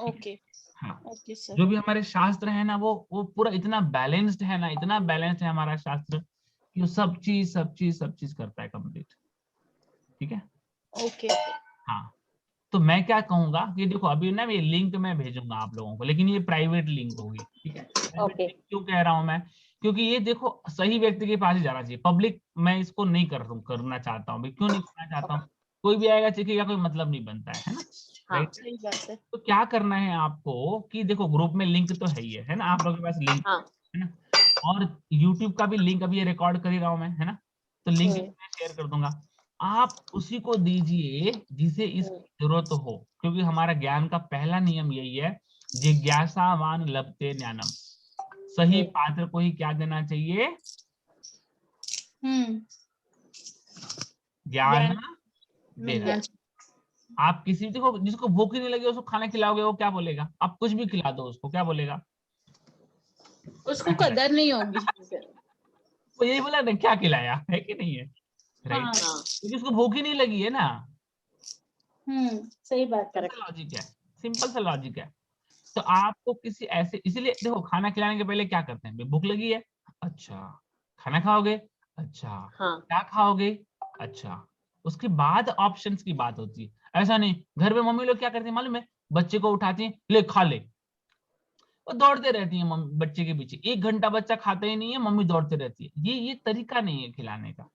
ओके। हाँ, ओके सर। जो भी हमारे शास्त्र है ना वो पूरा इतना बैलेंस्ड है ना, इतना बैलेंस्ड है हमारा शास्त्र कि वो सब चीज करता है कंप्लीट। ठीक है। ओके। हाँ, तो मैं क्या कहूंगा कि देखो अभी ना ये लिंक मैं भेजूंगा आप लोगों को, लेकिन ये प्राइवेट लिंक होगी, ठीक है। Private okay. लिंक क्यों कह रहा हूं मैं, क्योंकि ये देखो सही व्यक्ति के पास ही जाना चाहिए, पब्लिक मैं इसको नहीं करना चाहता हूँ भाई, क्यों नहीं करना चाहता हूँ, कोई भी आएगा चीखेगा, कोई मतलब नहीं बनता है ना, हाँ। राइट। सही बात है। तो क्या करना है आपको कि देखो ग्रुप में लिंक तो है ना, आप लोगों के पास लिंक हाँ। है ना, और यूट्यूब का भी लिंक अभी ये रिकॉर्ड कर ही रहा हूं मैं, है ना, तो लिंक हम्म। मैं शेयर कर दूंगा, आप उसी को दीजिए जिसे इसकी जरूरत हो, क्योंकि हमारा ज्ञान का पहला नियम यही है, जिज्ञासावान लभते ज्ञानम, सही पात्र को ही क्या देना चाहिए, ज्ञान ज्ञान देना। मिलना चाहिए। आप किसी देखो जिसको भूख ही नहीं लगी उसको खाना खिलाओगे, वो क्या बोलेगा, आप कुछ भी खिला दो उसको, क्या बोलेगा, उसको कदर नहीं होगी। वो यही बोला ना, क्या खिलाया है कि नहीं है, राइट, हाँ। हाँ। क्योंकि उसको भूख ही नहीं लगी है ना। सही बात है। करेक्ट। लॉजिक है, सिंपल सा लॉजिक है। तो आपको किसी ऐसे, इसीलिए देखो खाना खिलाने के पहले क्या करते हैं, भाई भूख लगी है, अच्छा खाना खाओगे, अच्छा हाँ। क्या खाओगे, अच्छा, उसके बाद ऑप्शंस की बात होती है। ऐसा नहीं, घर में मम्मी लोग क्या करती है मालूम है, बच्चे को उठाती हैं, ले खा ले, वो दौड़ते रहती है मम्मी बच्चे के पीछे, 1 घंटा बच्चा खाता ही नहीं है, मम्मी दौड़ते रहती है, ये तरीका नहीं है खिलाने का।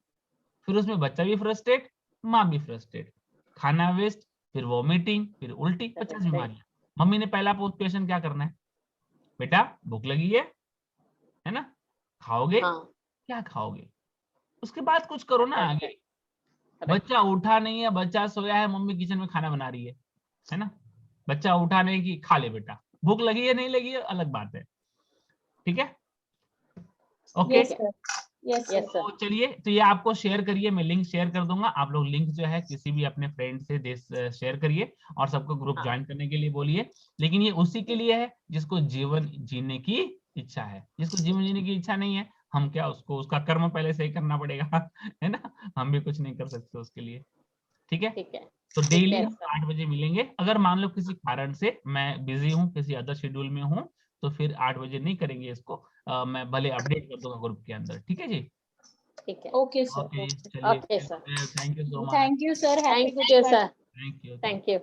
फिर उसमें बच्चा भी फ्रस्ट्रेट, माँ भी फ्रस्ट्रेट, खाना वेस्ट, फिर वॉमिटिंग, फिर उल्टी, 50 बीमारियां। मम्मी ने पहला क्वेश्चन क्या करना है, बेटा भूख लगी है ना, खाओगे, हाँ। क्या खाओगे, उसके बाद कुछ करो ना आगे। करेक्ट। बच्चा उठा नहीं है, बच्चा सोया है, मम्मी किचन में खाना बना रही है ना, बच्चा उठा नहीं कि खा ले बेटा, भूख लगी है नहीं लगी है अलग बात है, ठीक है, okay. Yes sir. Yes yes तो सर। चलिए, तो ये आपको शेयर करिए, मैं लिंक शेयर कर दूंगा, आप लोग लिंक जो है किसी भी अपने फ्रेंड से शेयर करिए और सबको ग्रुप हाँ। ज्वाइन करने के लिए बोलिए। लेकिन ये उसी के लिए है जिसको जीवन जीने की इच्छा है। जिसको जीवन जीने की इच्छा नहीं है, हम क्या उसको, उसका कर्म पहले से ही करना पड़ेगा है ना, हम भी कुछ नहीं कर सकते उसके लिए। ठीक है, ठीक है। तो ठीक डेली है हम सर। 8 बजे मिलेंगे। अगर मान लो किसी कारण से मैं बिजी हूँ, किसी अदर शेड्यूल में हूँ, तो फिर 8 बजे नहीं करेंगे इसको। मैं भले अपडेट कर दूंगा ग्रुप के अंदर। ठीक है जी। ठीक है। Okay sir. ओके, चलिए, okay sir. Thank you so much. Thank you sir, happy thank you sir. Thank you. Thank you.